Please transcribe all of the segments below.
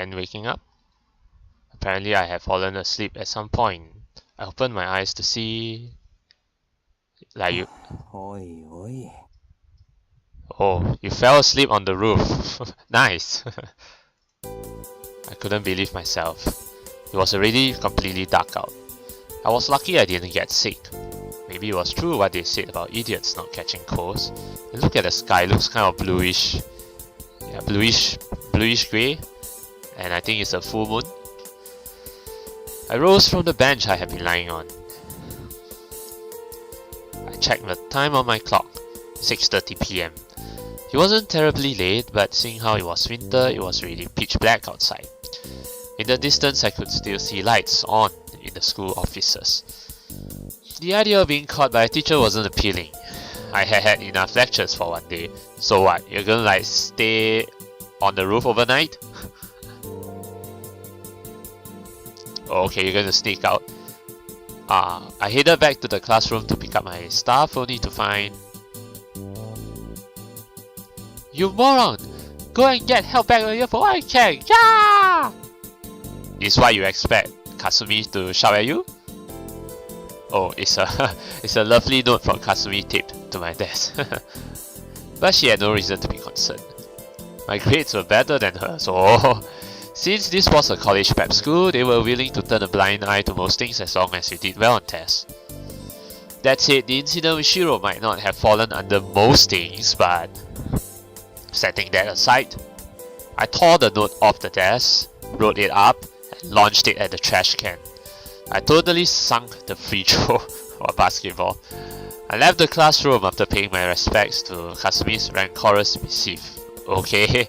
then waking up. Apparently I had fallen asleep at some point. I opened my eyes to see... like you... Oh, you fell asleep on the roof. Nice! I couldn't believe myself. It was already completely dark out. I was lucky I didn't get sick. Maybe it was true what they said about idiots not catching colds. And look at the sky, it looks kind of bluish. Yeah, bluish grey. And I think it's a full moon. I rose from the bench I had been lying on. I checked the time on my clock. 6:30 PM. It wasn't terribly late, but seeing how it was winter, it was really pitch black outside. In the distance I could still see lights on in the school offices. The idea of being caught by a teacher wasn't appealing. I had had enough lectures for one day. So what, you're gonna like stay on the roof overnight? Okay, you're gonna sneak out. I headed back to the classroom to pick up my stuff only to find... You moron! Go and get help back here for what I can! Yeah! Is what you expect Kasumi to shout at you? Oh, it's a lovely note from Kasumi taped to my desk. But she had no reason to be concerned. My grades were better than hers, so since this was a college prep school, they were willing to turn a blind eye to most things as long as you did well on tests. That said, the incident with Shirou might not have fallen under most things, but setting that aside, I tore the note off the desk, wrote it up, and launched it at the trash can. I totally sunk the free throw for basketball. I left the classroom after paying my respects to Kasumi's rancorous missive. Okay.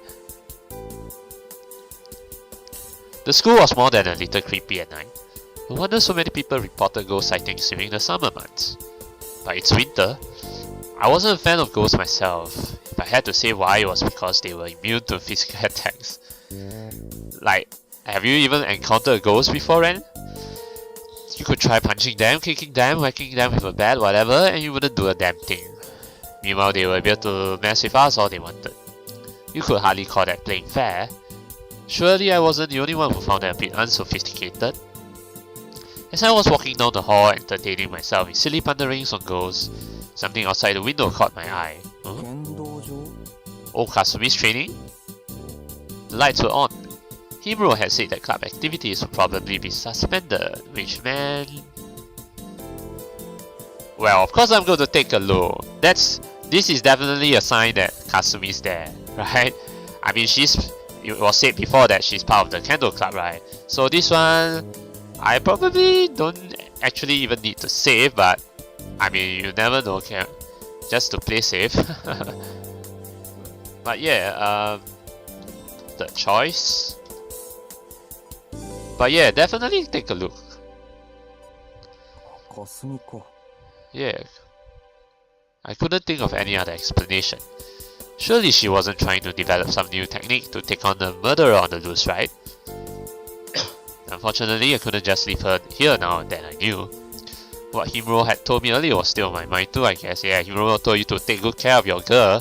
The school was more than a little creepy at night. No wonder so many people reported ghost sightings during the summer months. But it's winter. I wasn't a fan of ghosts myself. If I had to say why, it was because they were immune to physical attacks. Like, have you even encountered a ghost before, Ren? You could try punching them, kicking them, whacking them with a bat, whatever, and you wouldn't do a damn thing. Meanwhile, they were able to mess with us all they wanted. You could hardly call that playing fair. Surely I wasn't the only one who found that a bit unsophisticated. As I was walking down the hall, entertaining myself with silly ponderings on ghosts, something outside the window caught my eye. Huh? Oh, Kasumi's training? The lights were on. Himuro had said that club activities would probably be suspended, which meant... Well, of course I'm going to take a look. This is definitely a sign that Kasumi's there, right? I mean, it was said before that she's part of the candle club, right? So this one, I probably don't actually even need to save, but I mean, you never know, just to play safe. But yeah, the choice. But yeah, definitely take a look. Yeah, I couldn't think of any other explanation. Surely she wasn't trying to develop some new technique to take on the murderer on the loose, right? Unfortunately, I couldn't just leave her here now and then I knew. What Himuro had told me earlier was still on my mind too, I guess. Yeah, Himuro told you to take good care of your girl.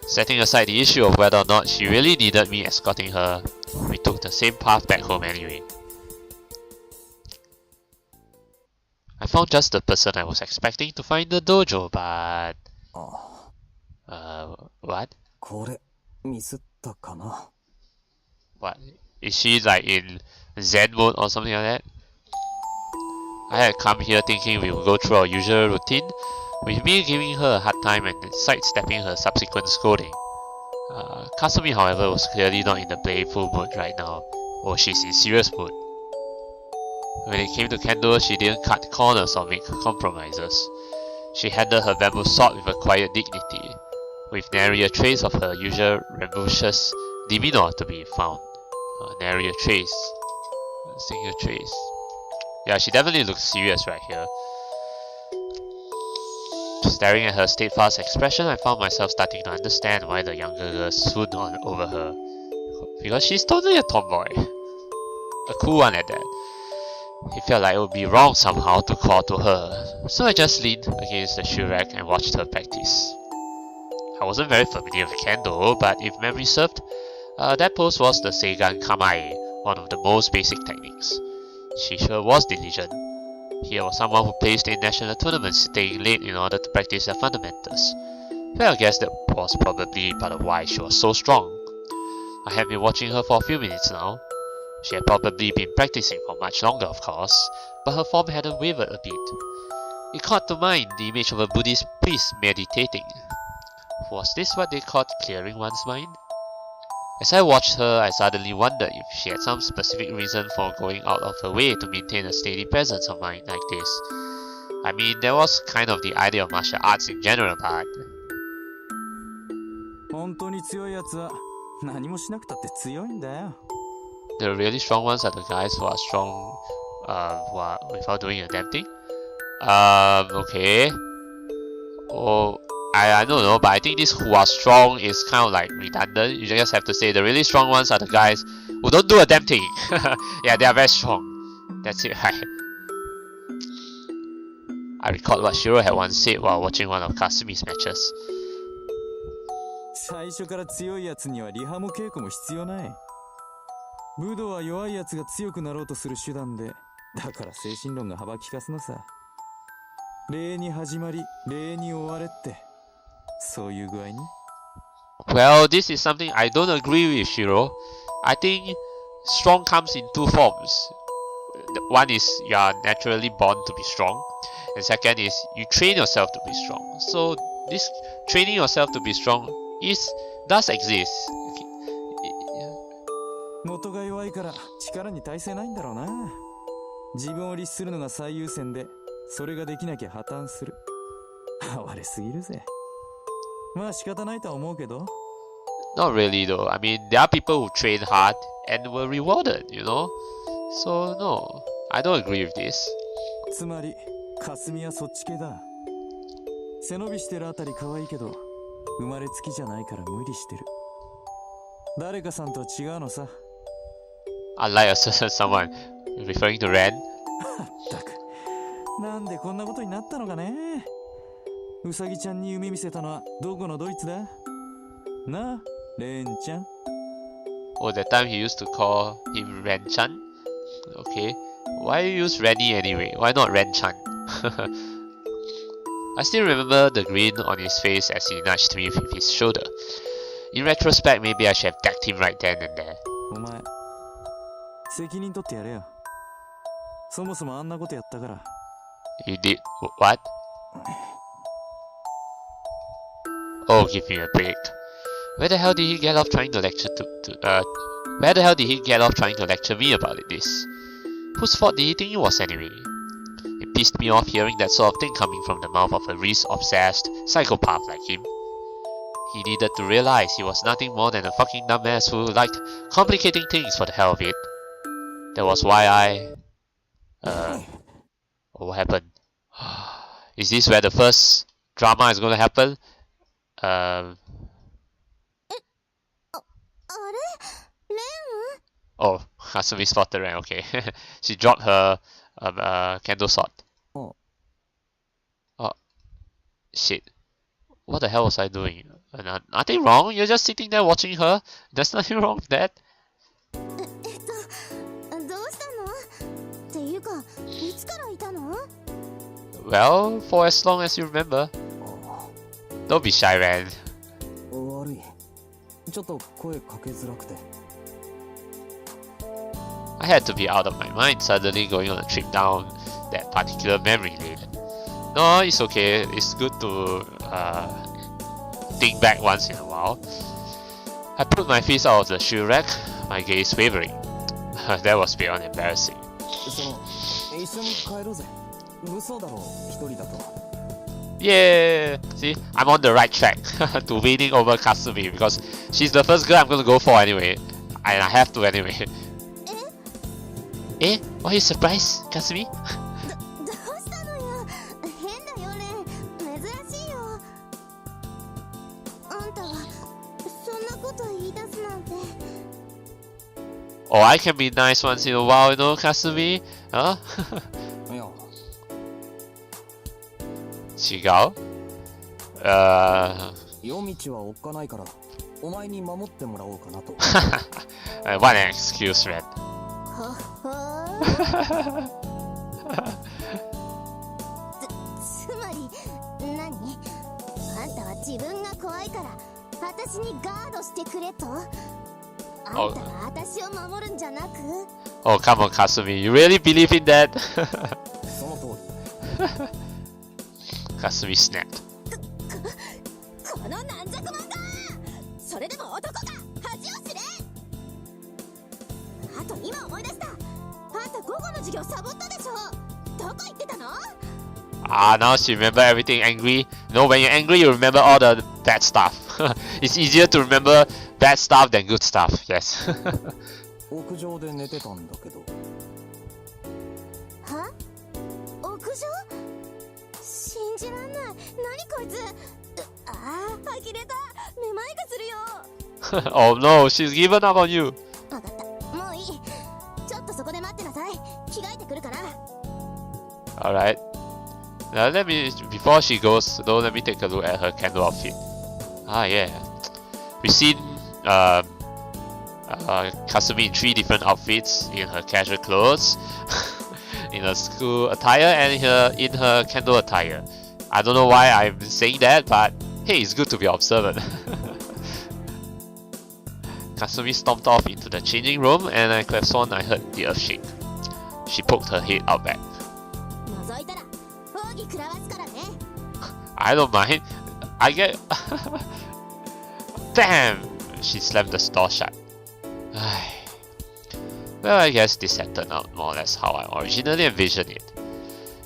Setting aside the issue of whether or not she really needed me escorting her, we took the same path back home anyway. I found just the person I was expecting to find the dojo, but... what? What? Is she like in Zen mode or something like that? I had come here thinking we would go through our usual routine, with me giving her a hard time and sidestepping her subsequent scolding. Kasumi, however, was clearly not in the playful mood right now. Oh, she's in serious mood. When it came to candles, she didn't cut corners or make compromises. She handled her bamboo sword with a quiet dignity, with nary a trace of her usual rambunctious demeanor to be found. Nary a trace. A single trace. Yeah, she definitely looks serious right here. Staring at her steadfast expression, I found myself starting to understand why the younger girl swooned on over her. Because she's totally a tomboy. A cool one at that. It felt like it would be wrong somehow to call to her, so I just leaned against the shoe rack and watched her practice. I wasn't very familiar with Kendo, but if memory served, That pose was the Seigan Kamae, one of the most basic techniques. She sure was diligent. Here was someone who placed in national tournaments staying late in order to practice their fundamentals. Well, I guess that was probably part of why she was so strong. I have been watching her for a few minutes now. She had probably been practicing for much longer, of course, but her form hadn't wavered a bit. It caught to mind the image of a Buddhist priest meditating. Was this what they called clearing one's mind? As I watched her, I suddenly wondered if she had some specific reason for going out of her way to maintain a steady presence of mind like this. I mean, that was kind of the idea of martial arts in general, but... The really strong ones are the guys who are strong who are without doing a damn thing? Okay. Oh, I don't know, but I think this who are strong is kind of like redundant. You just have to say the really strong ones are the guys who don't do a damn thing. Yeah, they are very strong. That's it, right? I recalled what Shirou had once said while watching one of Kasumi's matches. 最初から強いやつにはリハも稽古も必要ない。武道は弱いやつが強くなろうとする手段で、だから精神論が幅利かすのさ。礼に始まり、礼に終われって、そういう具合に。Well, this is something I don't agree with, Shirou. I think strong comes in two forms. One is you are naturally born to be strong, and second is you train yourself to be strong. So this training yourself to be strong does exist. 元が弱いから力に耐性ないんだろうな。自分を律するのが最優先で、それができなきゃ破綻する。哀れすぎるぜ。まあ仕方ないとは思うけど。Not really though. I mean, there are people who train hard and were rewarded, you know? So no, I don't agree with this. つまり、霞はそっち系だ。背伸びしてるあたり可愛いけど、生まれつきじゃないから無理してる。誰かさんとは違うのさ。Unlike a certain someone, referring to Ren. ったく、なんでこんなことになったのかね。うさぎちゃんに夢見せたのはどこのドイツだ？なあ、レンちゃん。Oh, that time he used to call him Ren-chan? Okay. Why use Renny anyway? Why not Ren-chan? I still remember the grin on his face as he nudged me with his shoulder. In retrospect, maybe I should have decked him right then and there. お前、責任取ってやれよ。そもそもあんなことやったから。You did what? Oh, give me a break. Where the hell did he get off trying to lecture Where the hell did he get off trying to lecture me about this? Whose fault did he think it was anyway? It pissed me off hearing that sort of thing coming from the mouth of a risk-obsessed psychopath like him. He needed to realize he was nothing more than a fucking dumbass who liked complicating things for the hell of it. That was why what happened? Is this where the first drama is going to happen? Oh, Kasumi spotted Ren, okay. She dropped her candle sword. Oh, shit. What the hell was I doing? Nothing wrong, you're just sitting there watching her. There's nothing wrong with that. Well, for as long as you remember. Don't be shy, Ren. I had to be out of my mind suddenly going on a trip down that particular memory lane. No, it's okay. It's good to think back once in a while. I put my face out of the shoe rack, my gaze wavering. That was beyond embarrassing. Yeah, see, I'm on the right track to winning over Kasumi because she's the first girl I'm gonna go for anyway, and I have to anyway. Eh? Why are you surprised, Kasumi? Oh, I can be nice once in a while, you know, Kasumi? Huh? 違う？夜道はおっかないからお前に守ってもらおうかなと。What an excuse, Ren. つまり何？あんたは自分が怖いから私にガードしてくれと？あんたが私を守るんじゃなく？ Oh, come on, Kasumi. You really believe in that? その通り。Kasumi snapped. この軟弱者が！それでも男か！恥を知れ！あと今思い出した。あんた午後の授業サボったでしょ？どこ行ってたの？ Ah, now she remember everything angry. No, when you're angry, you remember all the bad stuff. It's easier to remember bad stuff than good stuff. Yes. 屋上で寝てたんだけど。は？屋上？信じらんない。何こいつ。ああ、呆れた。めまいがするよ。Oh no, she's given up on you. わかった。もういい。ちょっとそこで待ってなさい。着替えてくるから。Alright. Now before she goes, though, let me take a look at her candle outfit. Ah, yeah. We've seen Kasumi in 3 different outfits, in her casual clothes, in her school attire, and in her candle attire. I don't know why I'm saying that, but hey, it's good to be observant. Kasumi stomped off into the changing room, and I could have sworn I heard the earth shake. She poked her head out back. I don't mind. I get... Damn! She slammed the door shut. Well, I guess this had turned out more or less how I originally envisioned it.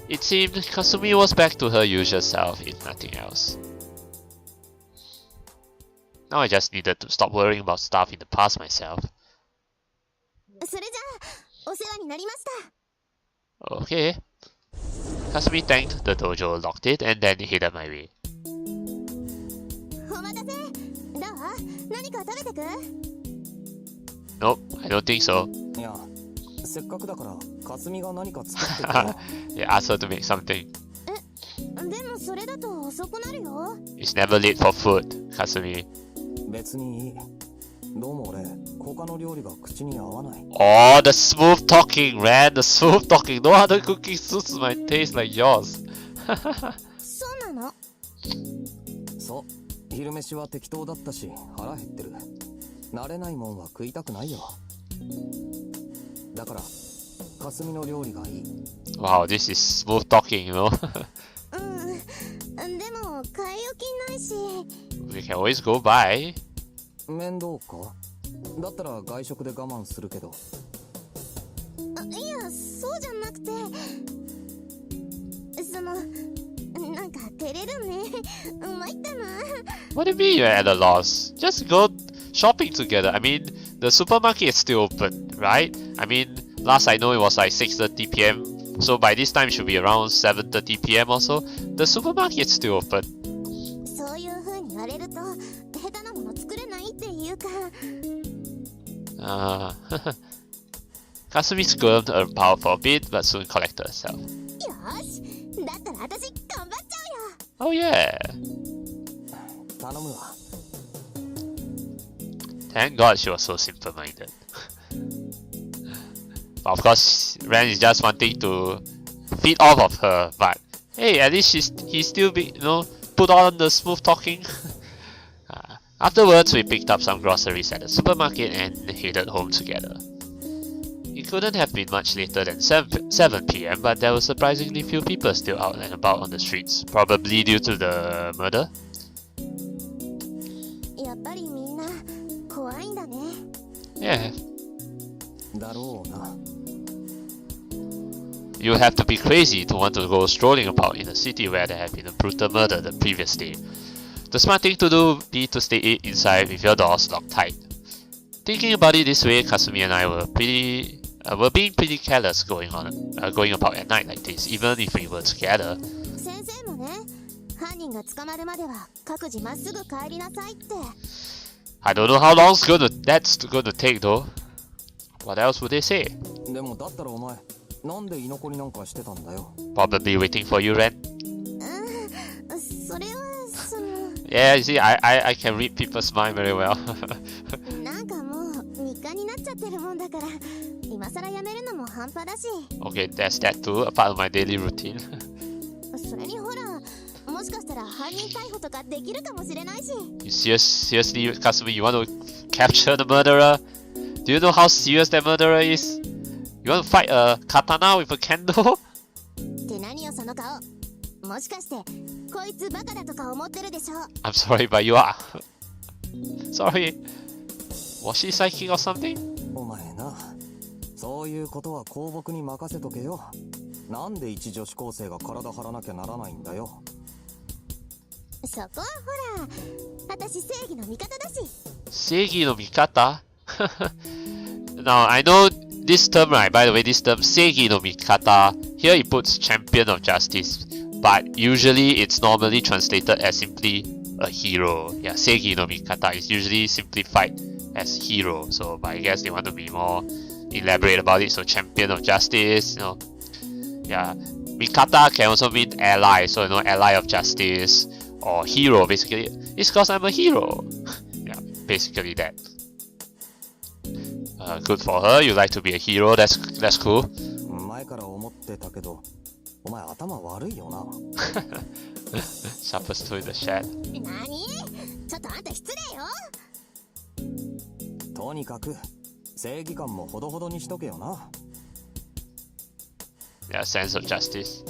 It seemed Kasumi was back to her usual self, if nothing else. Now I just needed to stop worrying about stuff in the past myself. Okay. Kasumi thanked the dojo, locked it, and then headed my way. Nope, I don't think so. いや、せっかくだから霞が何か作ってくれ。Yeah, ask her to make something. でもそれだと遅くなるよ。 It's never late for food, Kasumi. 別にいい。どうも俺、他の料理が口に合わない。Oh, the smooth talking, Ren, the smooth talking. No other cooking suits my taste like yours. そうなの？そう、昼飯は適当だったし腹減ってる。慣れないもんは食いたくないよ。だから、霞の料理がいい。Wow, this is smooth talking, you know. でも買い置きないし。We can always go buy. 面倒か？だったら外食で我慢するけど。いや、そうじゃなくて、なんか照れるね。参ったな。What do you mean you're at a loss? Just go shopping together. I mean, the supermarket is still open, right? I mean, last I know it was like 6:30 p.m. So by this time it should be around 7:30 p.m. or so. The supermarket is still open. そういう風に言われると、下手なもの作れないっていうか。Kasumi squirmed about for a bit, but soon collected herself. よし、だったら私頑張っちゃうよ。Oh yeah. 頼むわ。Thank God she was so simple-minded. But of course, Ren is just wanting to feed off of her. But hey, at least he still put on the smooth talking. Afterwards, we picked up some groceries at the supermarket and headed home together. It couldn't have been much later than 7 p.m., but there were surprisingly few people still out and about on the streets, probably due to the murder. やっぱりみんな怖いんだね。Yeah. だろうな。You have to be crazy to want to go strolling about in a city where there had been a brutal murder the previous day. The smart thing to do would be to stay inside with your doors locked tight. Thinking about it this way, Kasumi and I were being pretty careless going about at night like this, even if we were together. 先生もね、犯人が捕まるまでは各自まっすぐ帰りなさいって。I don't know how long that's gonna take though. What else would they say? でもだったらお前、なんで居残りなんかしてたんだよ。Probably waiting for you, Ren. それは Yeah, you see, I can read people's mind very well. なんかもう日課になっちゃってるもんだから今更やめるのも半端だし Okay, there's that too, a part of my daily routine. それにほらもしかしたら犯人逮捕とかできるかもしれないし You seriously, Kasumi, you want to capture the murderer? Do you know how serious that murderer is? You want to fight a katana with a candle? って何よその顔もしかしてこいつバカだとか思ってるでしょ I'm sorry, but you are. Sorry. Was she psychic or something? お前な、そういうことは公僕に任せとけよ。なんで一女子高生が体張らなきゃならないんだよ。そこはほら私正義の味方だし Seigi no Mikata? Now, I know this term, right? By the way, this term, Seigi no Mikata, here it puts champion of justice. But usually it's normally translated as simply a hero. Yeah, Seigi no Mikata is usually simplified as hero. So, but I guess they want to be more elaborate about it. So, champion of justice, you know. Yeah, Mikata can also mean ally. So, you know, ally of justice or hero. Basically, it's because I'm a hero. Yeah, basically that. Good for her. You like to be a hero. That's cool. 前から思ってたけど、お前頭悪いよな。Suffers to the shed. 何ちょっとあんた失礼よとにかく正義感もほどほどにしとけよな。Yeah, sense of justice.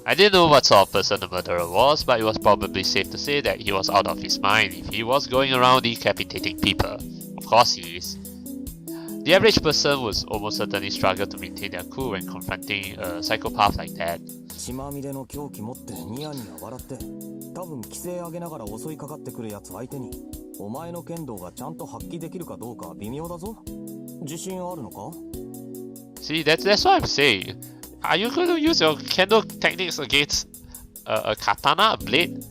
I didn't know what sort of person the murderer was, but it was probably safe to say that he was out of his mind if he was going around decapitating people. Of course he is. The average person would almost certainly struggle to maintain their cool when confronting a psychopath like that. 血まみれの凶器持ってニヤニヤ笑って、多分規制上げながら襲いかかってくるやつ相手に、お前の剣道がちゃんと発揮できるかどうか微妙だぞ。自信あるのか？ See, that's what I'm saying. Are you going to use your kendo techniques against a katana, a blade?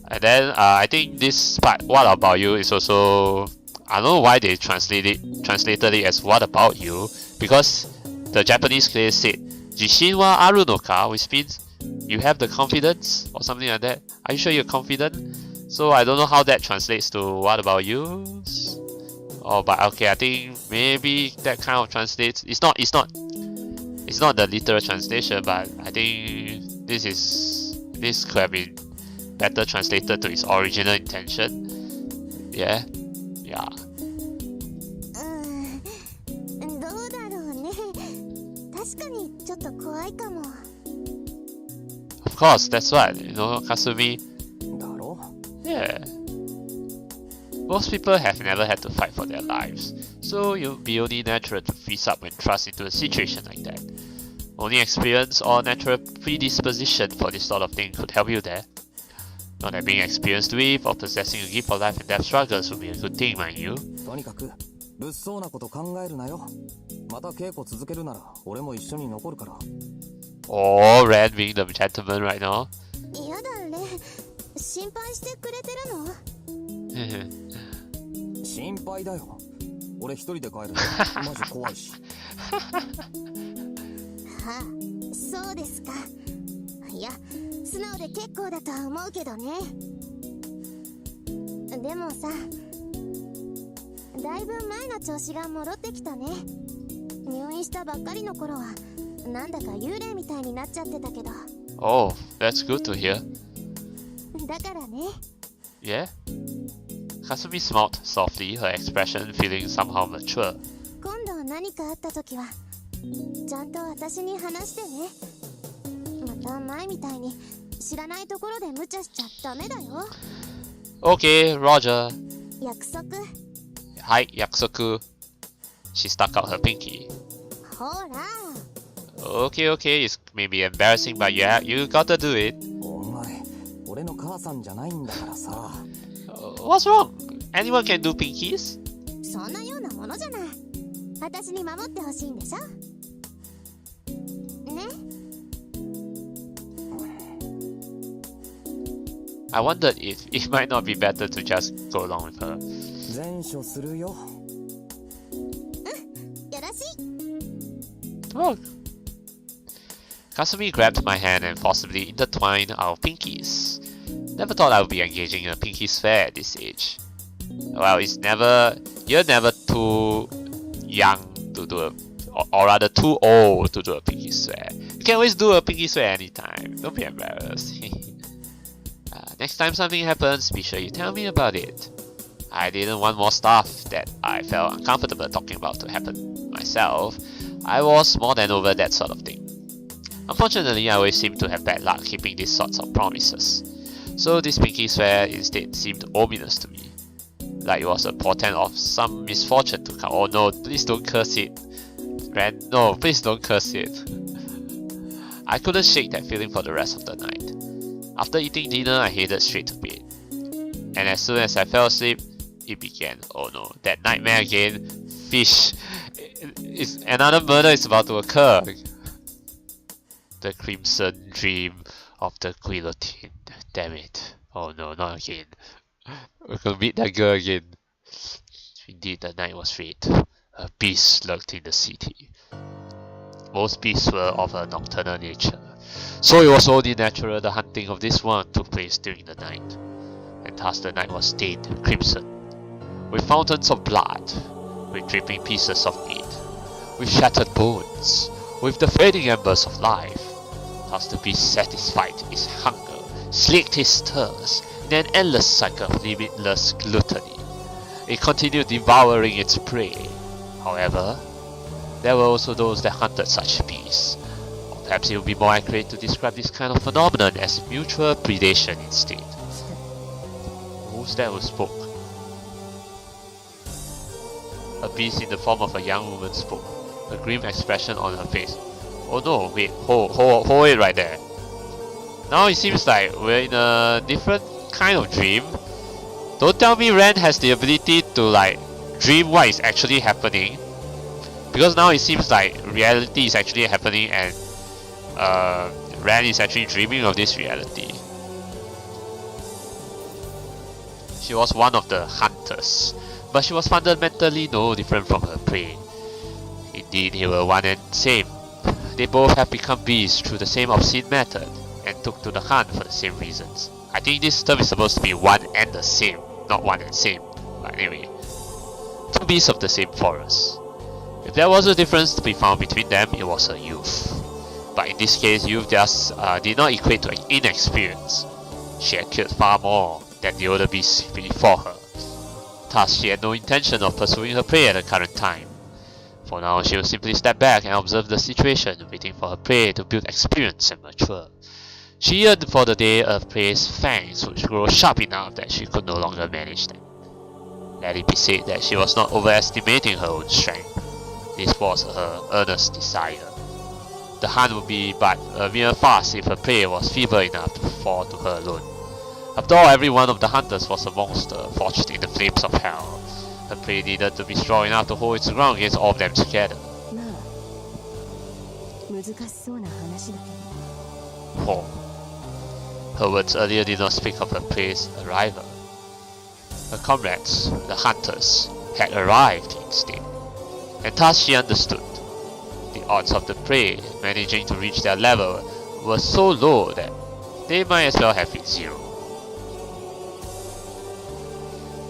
And then I think this part, what about you, is also, I don't know why they translated it as what about you, because the Japanese clearly said Jishin wa aru no ka, which means you have the confidence or something like that. Are you sure you're confident? So I don't know how that translates to what about you. Oh, but okay, I think maybe that kind of translates. It's not the literal translation, but I think this could have been better translated to its original intention. Yeah. どうだろうね確かにちょっと怖いかも Of course, that's what, you know, Kasumi. だろ？ Yeah. Most people have never had to fight for their lives, so it would be only natural to freeze up when thrust into a situation like that. Only experience or natural predisposition for this sort of thing could help you there. Not that being experienced with or possessing a gift for life and death struggles would be a good thing, mind you. とにかく物騒なこと考えるなよ。また稽古続けるなら俺も一緒に残るから。Oh, Ren being the gentleman right now. やだね心配してくれてるの心配だよ。俺一人で帰るのマジ怖いし。はあ、そうですか。いや、素直で結構だとは思うけどね。でもさ、だいぶ前の調子が戻ってきたね。入院したばっかりの頃は、なんだか幽霊みたいになっちゃってたけど。Oh, that's good to hear. だからね。Yeah? Kasumi smiled softly, her expression feeling somehow mature. 今度何かあった時は、ちゃんと私に話してね。また前みたいに知らないところで無茶しちゃダメだよ。Okay, Roger. 約束。Hi, yakusoku. She stuck out her pinky. ほら。Okay, it's maybe embarrassing, but yeah, you gotta do it. お前、俺の母さんじゃないんだからさ。What's wrong? Anyone can do pinkies? そんなようなものじゃない。私に守ってほしいんでしょね。I wondered if it might not be better to just go along with her. 善処するよ。よろしい。Oh. Kasumi grabbed my hand and forcibly intertwined our pinkies. Never thought I would be engaging in a pinky swear at this age. Well, you're never too young to do a, or rather too old to do a pinky swear. You can always do a pinky swear anytime. Don't be embarrassed. Next time something happens, be sure you tell me about it. I didn't want more stuff that I felt uncomfortable talking about to happen myself. I was more than over that sort of thing. Unfortunately, I always seem to have bad luck keeping these sorts of promises. So this pinky swear instead seemed ominous to me. Like it was a portent of some misfortune to come. Oh no, please don't curse it. Ren, no, please don't curse it. I couldn't shake that feeling for the rest of the night. After eating dinner, I headed straight to bed. And as soon as I fell asleep, it began. Oh no, that nightmare again. Fish. Another murder is about to occur. The crimson dream of the guillotine. Damn it. Oh no, not again. We're gonna meet that girl again. Indeed, the night was red. A beast lurked in the city. Most beasts were of a nocturnal nature, so it was only natural the hunting of this one took place during the night. And thus the night was stained crimson, with fountains of blood, with dripping pieces of meat, with shattered bones, with the fading embers of life. Thus the beast satisfied his hunger, slaked his thirst, in an endless cycle of limitless gluttony. It continued devouring its prey. However, there were also those that hunted such beasts. Or perhaps it would be more accurate to describe this kind of phenomenon as mutual predation instead. Who's that who spoke? A beast in the form of a young woman spoke, a grim expression on her face. Oh no, wait, hold it right there. Now it seems like we're in a different kind of dream. Don't tell me Ren has the ability to like dream what is actually happening. Because now it seems like reality is actually happening and Ren is actually dreaming of this reality. She was one of the hunters, but she was fundamentally no different from her prey. Indeed, they were one and same. They both have become beasts through the same obscene method, and took to the hunt for the same reasons. I think this term is supposed to be one and the same, not one and same. But anyway, two beasts of the same forest. If there was a difference to be found between them, it was her youth. But in this case, youth just did not equate to inexperience. She had killed far more than the older beasts before her. Thus, she had no intention of pursuing her prey at the current time. For now, she would simply step back and observe the situation, waiting for her prey to build experience and mature. She yearned for the day of prey's fangs would grow sharp enough that she could no longer manage them. Let it be said that she was not overestimating her own strength. This was her earnest desire. The hunt would be but a mere farce if her prey was feeble enough to fall to her alone. After all, every one of the hunters was a monster forged in the flames of hell. Her prey needed to be strong enough to hold its ground against all of them together. Oh. Her words earlier did not speak of her prey's arrival. Her comrades, the hunters, had arrived instead, and thus she understood. The odds of the prey managing to reach their level were so low that they might as well have been zero.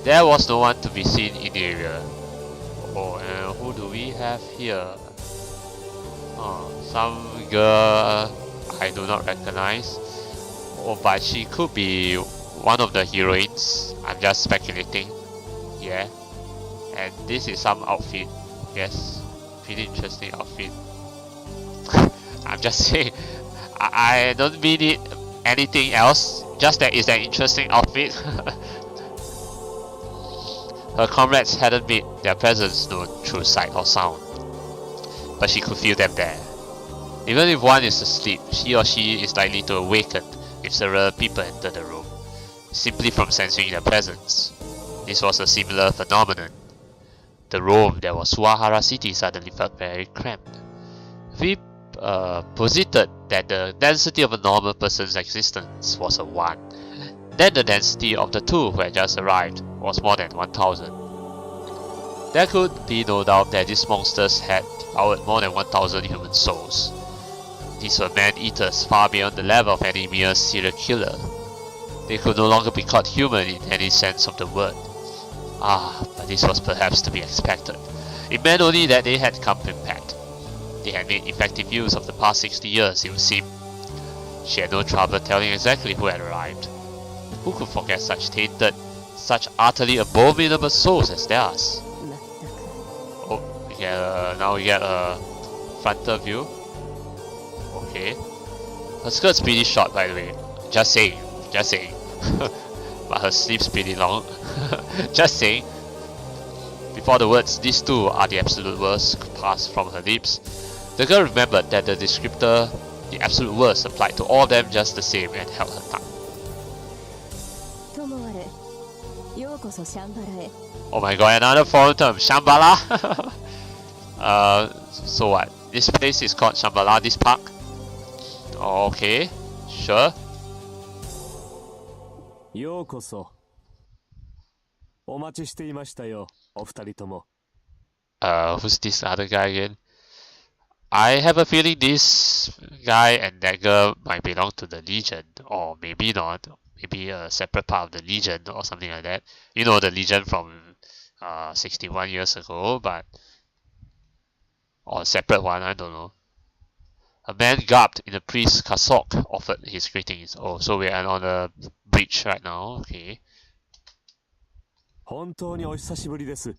There was no one to be seen in the area. Oh, and who do we have here? Some girl I do not recognize. Oh, but she could be one of the heroines. I'm just speculating. Yeah. And this is some outfit. Yes. Pretty interesting outfit. I'm just saying. I don't mean it anything else. Just that it's an interesting outfit. Her comrades hadn't made their presence known through sight or sound, but she could feel them there. Even if one is asleep, he or she is likely to awaken if several people enter the room, simply from sensing their presence. This was a similar phenomenon. The room that was Suwahara City suddenly felt very cramped. We posited that the density of a normal person's existence was a 1. Then the density of the two who had just arrived was more than 1,000. There could be no doubt that these monsters had devoured more than 1,000 human souls. These were man-eaters far beyond the level of any mere serial killer. They could no longer be called human in any sense of the word. Ah, but this was perhaps to be expected. It meant only that they had come prepared. They had made effective use of the past 60 years, it would seem. She had no trouble telling exactly who had arrived. Who could forget such tainted, such utterly abominable souls as theirs? Oh, now we get a frontal view. Okay. Her skirt's pretty short, by the way. Just saying. But her sleeve's pretty long. Just saying. Before the words, "these two are the absolute worst," could pass from her lips, the girl remembered that the descriptor, the absolute worst, applied to all of them just the same and held her tongue. Oh my god, another foreign term, Shambhala! So what? This place is called Shambhala, this park? Okay, sure. ようこそ。お待ちしていましたよ、お二人とも。Who's this other guy again? I have a feeling this guy and that girl might belong to the Legion, or maybe not. Maybe a separate part of the Legion or something like that. You know, the Legion from 61 years ago, but or a separate one, I don't know. A man garbed in a priest's cassock offered his greetings. Oh, so we are on a bridge right now. Okay. 本当にお久しぶりです。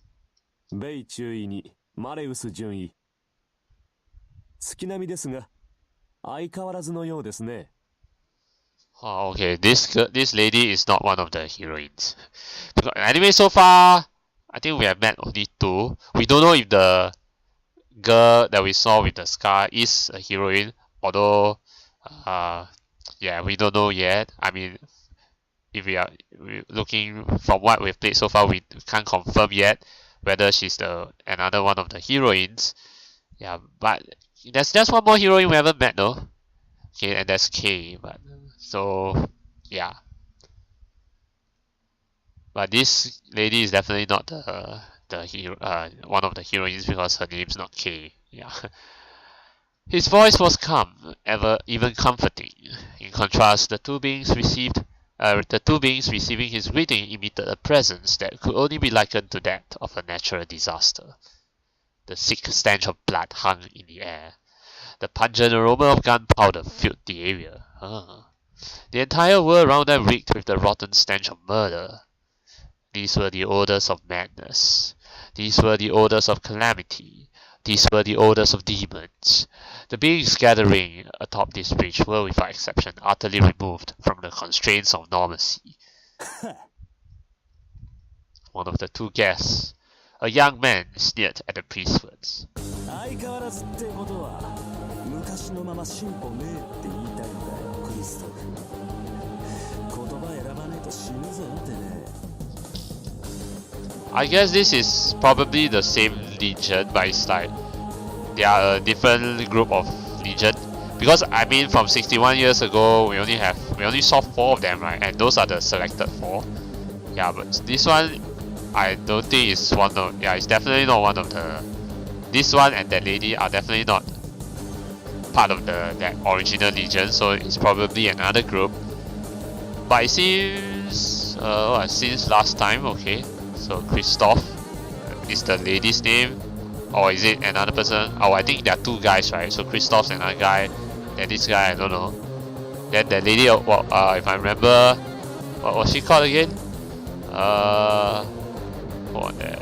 米中尉にマレウス准尉。月並みですが、相変わらずのようですね。Oh, okay, this lady is not one of the heroines. Because anyway, so far, I think we have met only two. We don't know if the girl that we saw with the scar is a heroine, although, yeah, we don't know yet. I mean, if we are looking from what we've played so far, we can't confirm yet whether she's another one of the heroines. Yeah, but there's just one more heroine we haven't met though. Okay, and that's Kay, but so yeah. But this lady is definitely not the hero, one of the heroines, because her name's not Kay. Yeah. His voice was calm, even comforting. In contrast, the two beings receiving his greeting emitted a presence that could only be likened to that of a natural disaster. The thick stench of blood hung in the air. The pungent aroma of gunpowder filled the area. The entire world around them reeked with the rotten stench of murder. These were the odors of madness. These were the odors of calamity. These were the odors of demons. The beings gathering atop this bridge were, without exception, utterly removed from the constraints of normalcy. One of the two guests, a young man, sneered at the priest's words. 相変わらずってことは、昔のまま進歩ねえって言いたいんだよ、クリストフ。言葉選ばねえと死ぬぞってね。I guess this is probably the same legion, but it's like they are a different group of legion. Because I mean, from 61 years ago, we only saw 4 of them, right? And those are the selected 4. Yeah, but this one, I don't think it's one of. Yeah, it's definitely not one of the. This one and that lady are definitely not part of that original legion. So it's probably another group. But it seems, since last time, okay. So Christoph is the lady's name, or is it another person? Oh, I think there are 2 guys, right? So Christoph's another guy, then this guy, I don't know. Then the lady, if I remember, what was she called again? Hold on there.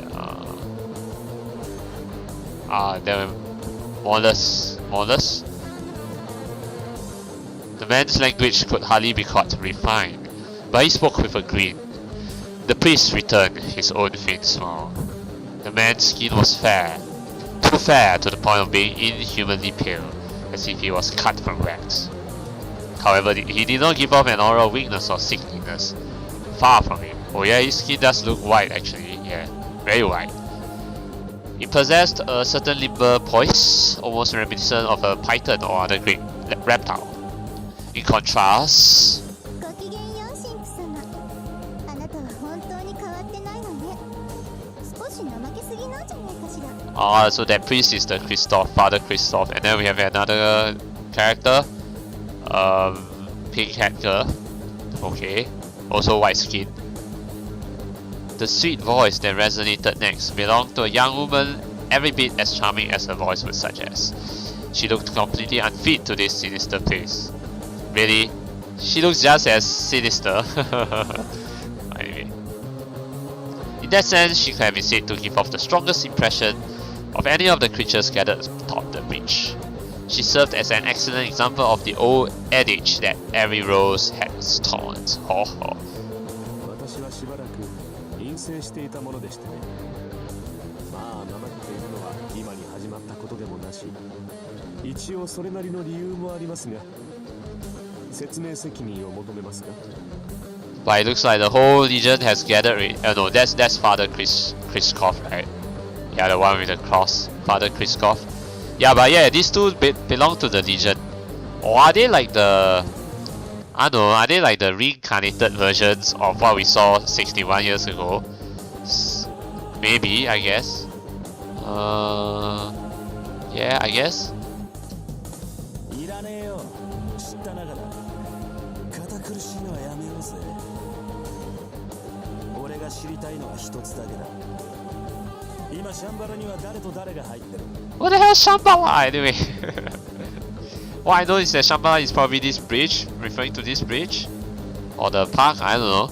Then Molus. The man's language could hardly be called refined, but he spoke with a grin. The priest returned his own faint smile. The man's skin was fair, too fair to the point of being inhumanly pale, as if he was cut from wax. However, he did not give off an aura of weakness or sickliness. Far from it. Oh yeah, his skin does look white actually, yeah, very white. It possessed a certain limber poise, almost reminiscent of a python or other great reptile. In contrast, so that priest is the Father Christoph, and then we have another character, pink hat girl. Okay, also white skin. The sweet voice that resonated next belonged to a young woman every bit as charming as her voice would suggest. She looked completely unfit to this sinister place. Really? She looks just as sinister. Anyway. In that sense, she can be said to give off the strongest impression of any of the creatures gathered atop the bridge. She served as an excellent example of the old adage that every rose has its thorns. Ho ho. 私はしばらく陰性していたものでしてね。まあ怠けているのは今に始まったことでもなし、一応それなりの理由もありますが、説明責任を求めますか。 But it looks like the whole legion has gathered. No, that's Father Kriskov, right? Yeah, the one with the cross, Father Kriskov. Yeah, but yeah, these two belong to the legion. Or are they like the? I don't know. Are they like the reincarnated versions of what we saw 61 years ago? Maybe, I guess. Yeah, I guess. いらねえよ。知ったながら。堅苦しいのはやめようぜ。俺が知りたいのは一つだけだ。今シャンバラには誰と誰が入ってる。What the hell, Shambhala? Anyway, what I know is that Shambhala is probably this bridge, referring to this bridge, or the park. I don't know.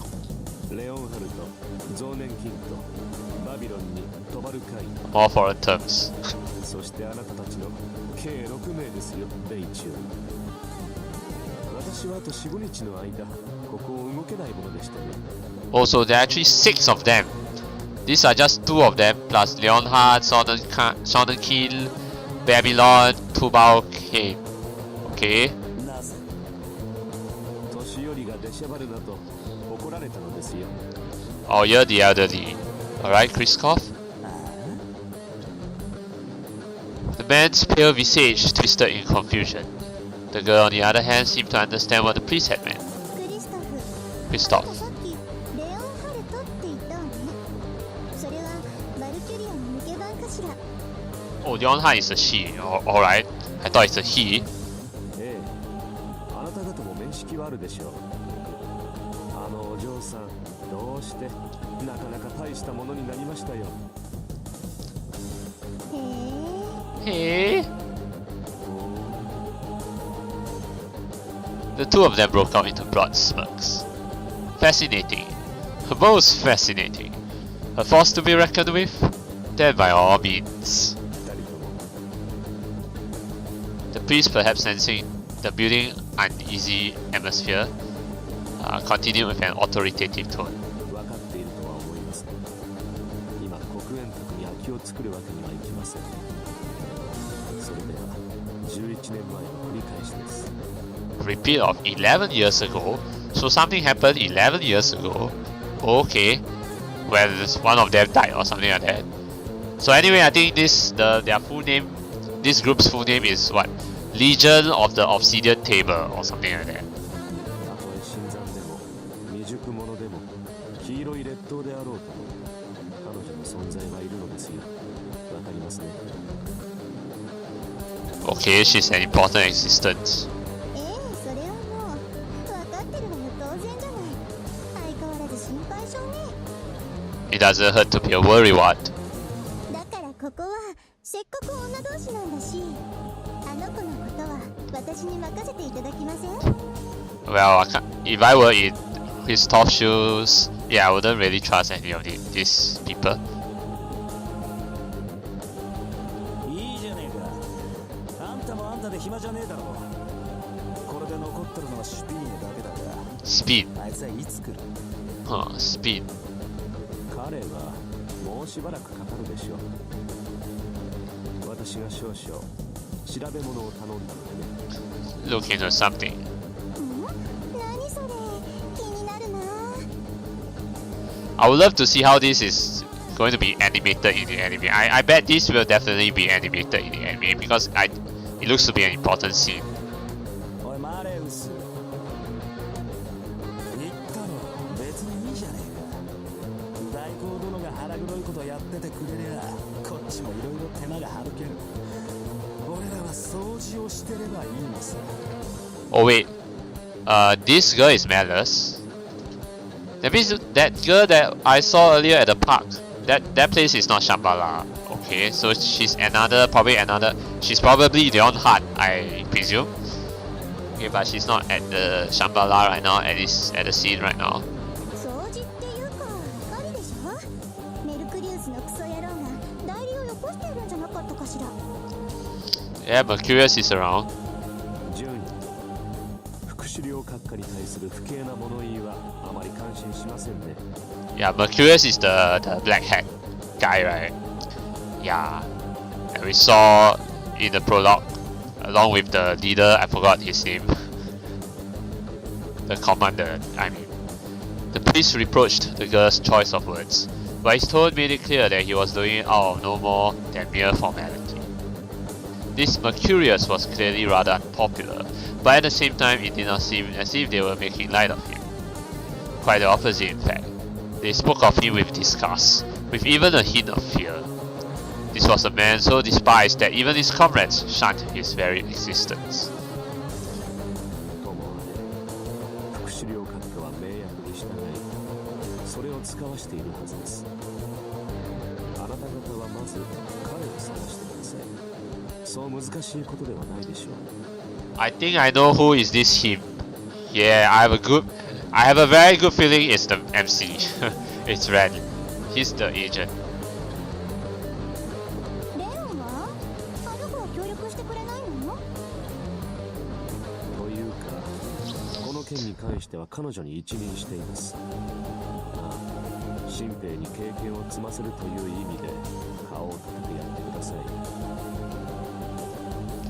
レオンハルト、ゾーネンキント、バビロンにトバルカイン。 More foreign terms. そしてあなたたちの計6名ですよ、米中。私はあと4、5日の間、ここを動けないものでしたね。Also, there are actually 6 of them. These are just 2 of them, plus Leonhard, Sonnenkiel, Babylon, Tubal Kane. Okay. なぜ年寄りが出しゃばるなと怒られたのですよ。 Oh, you're the elderly. Alright, Kriskov? The man's pale visage twisted in confusion. The girl, on the other hand, seemed to understand what the priest had meant. クリストフ Kristoff. さっきレオンハルトって言ったわね。それはバルキュリアの抜け番かしら。 Oh, Leonhard is a she. Alright. I thought it's a he. ええ、あなた方も面識はあるでしょう。あのお嬢さん、どうしてなかなか大したものになりましたよ。へえ。 Hey. The two of them broke out into broad smirks. Fascinating. Most fascinating. A force to be reckoned with? Then by all means. 二人とも The priest, perhaps sensing the building uneasy atmosphere, continued with an authoritative tone. 分かっているとは思いますが、今黒煙卓に空きを作るわけにはいきません。それでは11年前の繰り返しです。 Repeat of 11 years ago. So something happened 11 years ago. Okay. Well, one of them died or something like that. So anyway, I think their full name, this group's full name is what? Legion of the Obsidian Table or something like that. たとえ新参でも未熟者でも黄色い劣等であろうとも彼女の存在はいるのですよ。わかりますね。 Okay, she's an important existence. ええ、それはもう分かってるわよ、当然じゃない。相変わらず心配性ね。 It doesn't hurt to be a worrywart. だからここはせっかく女同士なんだし、あの子のことは私に任せていただきません？ Well, if I were in Kristoff's shoes, yeah, I wouldn't really trust any of these people. いいじゃねえか。あんたもあんたで暇じゃねえだろ。これで残ってるのはシュピーネだけだが。 Speed. あいつはいつ来る？ Huh, speed. 彼はもうしばらくかかるでしょう。私が少々調べ物を頼んだのでね。 Look into something. 何それ、気になるな。 I would love to see how this is going to be animated in the anime. I bet this will definitely be animated in the anime because it looks to be an important scene. おいマレウス。言ったろ、別にいいじゃねえか。大公殿が腹黒いことやっててくれりゃ、こっちもいろいろ手間が省ける。俺らは掃除をしてればいいのさ。 Oh wait, this girl is Malice. That means that girl that I saw earlier at the park, that place is not Shambhala. Okay, so she's she's probably the on heart, I presume. Okay, but she's not at the Shambhala right now, at least at the scene right now. 掃除っていうか狩りでしょ。メルクリウスのクソ野郎が代理をよこしているんじゃなかったかしら。Yeah, Mercurius is around. 10人副首領閣下に対する不敬な物言いはあまり感心しませんね。 Yeah, Mercurius is the black hat guy, right? Yeah, and we saw in the prologue, along with the leader, I forgot his name. The commander, I mean. The priest reproached the girl's choice of words, but his tone made it clear that he was doing it out of no more than mere formality. This Mercurius was clearly rather unpopular, but at the same time it did not seem as if they were making light of him. Quite the opposite, in fact. They spoke of him with disgust, with even a hint of fear. This was a man so despised that even his comrades shunned his very existence. 副首領閣下は命役に従いそれを使わしているはずです。あなた方はまず彼を探してください。そう難しいことではないでしょう。 I think I know who is this him. Yeah, I have a very good feeling it's the MC. It's Ren. He's the agent. レオンはあの子は協力してくれないの？というかこの件に関しては彼女に一任しています。ああ、新兵に経験を積ませるという意味で顔を立ててやってください。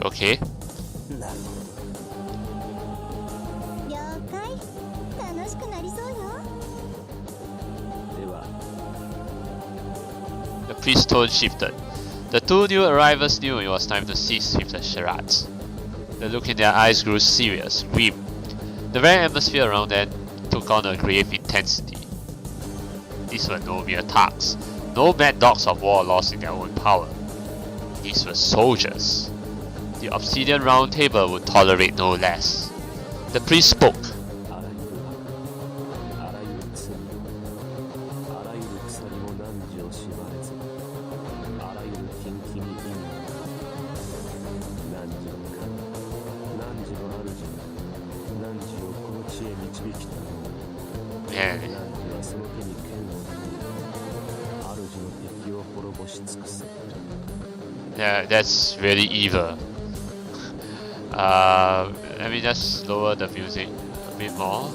Okay. なるほど。了解。楽しくなりそうよ。では The priest's tone shifted. The two new arrivals knew it was time to cease with the charades. The look in their eyes grew serious, grim. The very atmosphere around them took on a grave intensity. These were no mere thugs, no mad dogs of war lost in their own power. These were soldiers. The Obsidian Round Table would tolerate no less. The priest spoke. あらゆる悪、あらゆる罪、あらゆる鎖も汝を縛れず、あらゆる禁忌に意味を汝の神、汝の主、汝をこの地へ導きたの。 Man, 汝はその手に剣を握り、主の敵を滅ぼし尽くせ。 that's really evil. Let me just lower the music a bit more.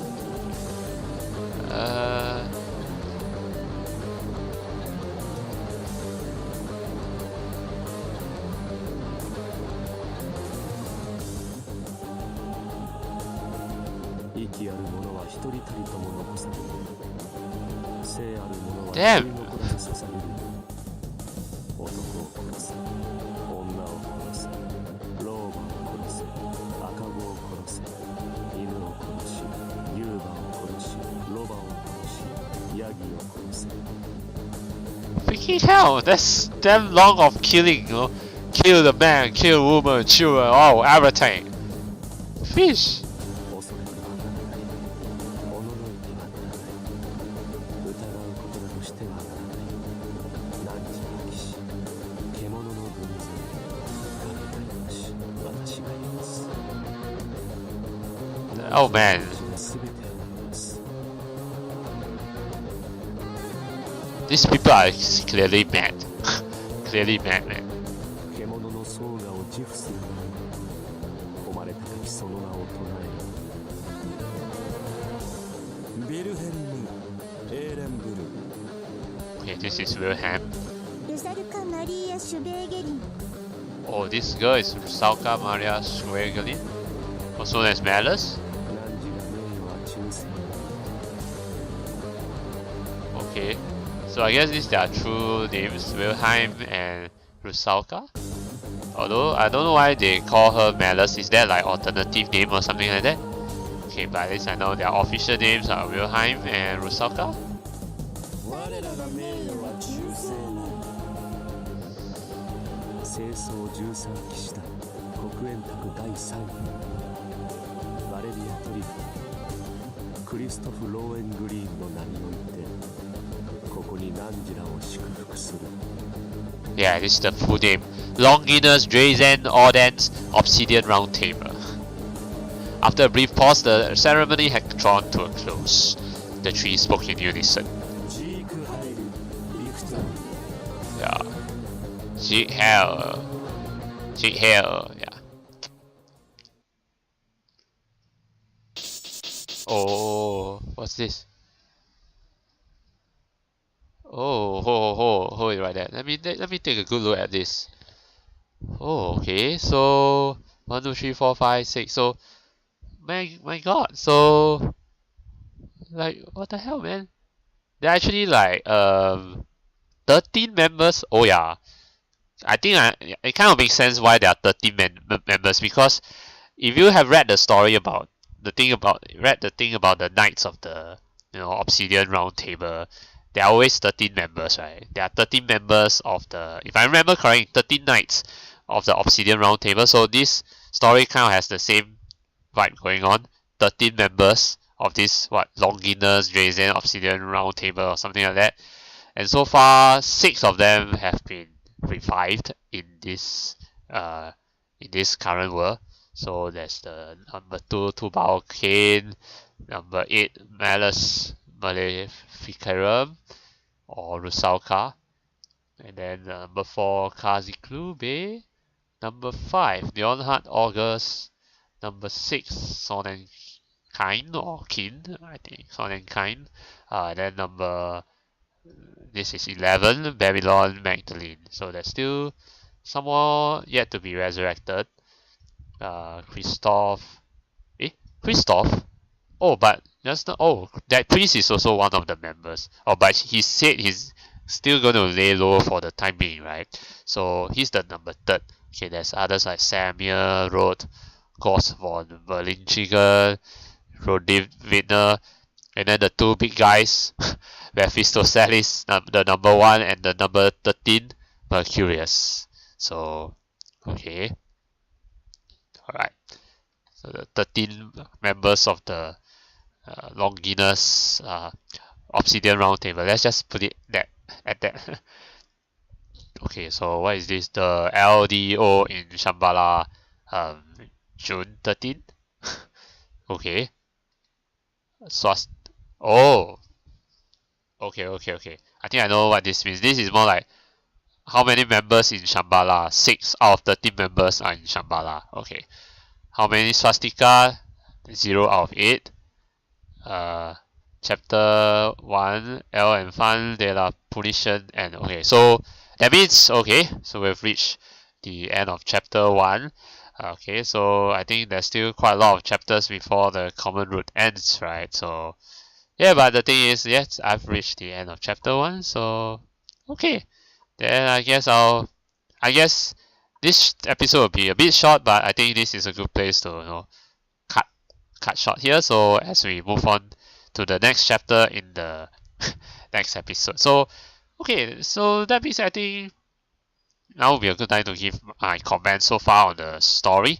息ある者は一人たりとも残される。生ある者は Damn. 一人残らず刺される。男を殺せ、女を殺せ、老婆を殺せ、赤子を殺せ、犬を殺し、牛馬を殺し、ロバを殺し、ヤギを殺せ。 Freaking hell, that's damn long of killing, you know? Kill the man, kill woman, children, oh, everything. Fish. 恐れてはならない。おののいてはならない。疑うことなどしてはならない。汝の騎士、獣の軍勢、神がいまし、私がいます。 Oh man. 私が全てをなります。 These people are clearly mad. Clearly mad, man. 獣のソーガを自負する者、誉れ高きその名を唱えよ。ビルヘルム・エーレンブル Okay, this is Wilhelm. ルサルカ・マリーア・シュベーゲリン。 Oh, this girl is Rusalka Maria Schwegelin, also known as Malice. 汝が名誉は忠誠。 Okay, so I guess these are true names, Wilhelm and Rusalka. Although I don't know why they call her Malice. Is there like alternative name or something like that? Okay, but at least I know their official names are Wilhelm and Rusalka. 我らが名誉は忠誠なり清掃13騎士団黒煙卓第3位バレリア・トリフタクリストフ・ローエングリーンの名においてここに汝らを祝福する。 Yeah, this is the full name. Longinus Drazen Ordens Obsidian Round Table. After a brief pause, the ceremony had drawn to a close. The three spoke in unison. ジークハイル・ビクトリー。 Yeah. Jig Hell. Jig Hell. Yeah. Oh, what's this? Oh, hold it right there. Let me take a good look at this. Oh, okay. So 1, 2, 3, 4, 5, 6. So my God. So like what the hell, man? They're actually like 13 members. Oh yeah. I think it kind of makes sense why there are 13 members, because if you have read the story about the thing about the Knights of the Obsidian Round Table, there are always 13 members, right? There are 13 members of the, if I remember correctly, 13 Knights of the Obsidian Round Table. So this story kind of has the same vibe going on. 13 members of this Longinus Drazen Obsidian Round Table or something like that. And so far 6 of them have been revived in this current world. So there's the number 2 Tubal Cain, number 8 Malus Maleficarum or Rusalka, and then number 4 Kaziklube, number 5 Leonhard August, number 6 Sonnenkind or Kin, I think Sonnenkind, then this is 11 Babylon Magdalene. So there's still some more yet to be resurrected. Christoph. Oh, but just not, oh, that priest is also one of the members. Oh, but he said he's still going to lay low for the time being, right? So he's the number 3rd. Okay, there's others like Samuel, Roth, Gauss von Berlichingen, Rodiviner, and then the 2 big guys, Mephistopheles, the number 1 and the number 13, Mercurius. So, okay. Alright. So the 13 members of the Longinus Obsidian Round Table. Let's just put it at that. Okay, so what is this? The LDO in Shambhala, June 13th. Okay. Oh. Okay. I think I know what this means. This is more like how many members in Shambhala? 6 out of 13 members are in Shambhala. Okay. How many swastika? 0 out of 8. Chapter 1, El and Fan de la Punition, and okay, so that means, okay, so we've reached the end of chapter 1. Okay, so I think there's still quite a lot of chapters before the common root ends, right? So yeah, but the thing is, yes, I've reached the end of chapter 1, so okay, then I guess this episode will be a bit short, but I think this is a good place to cut short here. So as we move on to the next chapter in the next episode. So okay, so that means I think now will be a good time to give my comments so far on the story.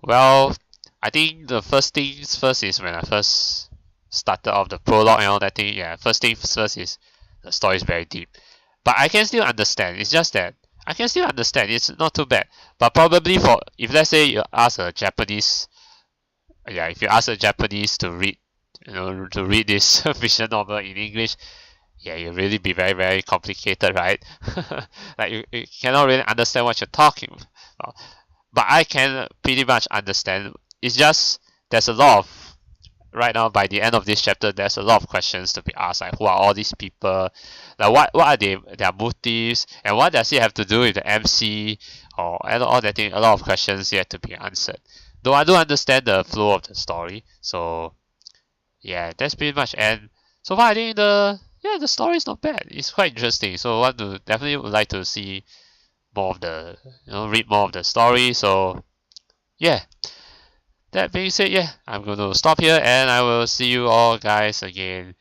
Well, I think the first things first is when I first started off the prologue and all that thing. Yeah, first things first is the story is very deep, but I can still understand. It's just that I can still understand. It's not too bad. But probably if let's say you ask a Japanese, if you ask a Japanese to read this fiction novel in English, yeah, you'll really be very, very complicated, right? Like you cannot really understand what you're talking about. But I can pretty much understand. It's just there's a lot of, right now by the end of this chapter, there's a lot of questions to be asked. Like, who are all these people? Like, what are their motives, and what does it have to do with the MC and all that thing? A lot of questions yet to be answered. Though I do understand the flow of the story, so yeah, that's pretty much. And so far, I think the story is not bad. It's quite interesting. So I definitely would like to see more of the, read more of the story. So yeah. That being said, yeah, I'm going to stop here, and I will see you all guys again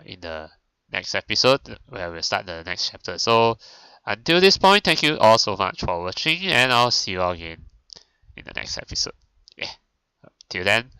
in the next episode where we'll start the next chapter. So until this point, thank you all so much for watching, and I'll see you all again in the next episode. Yeah, till then,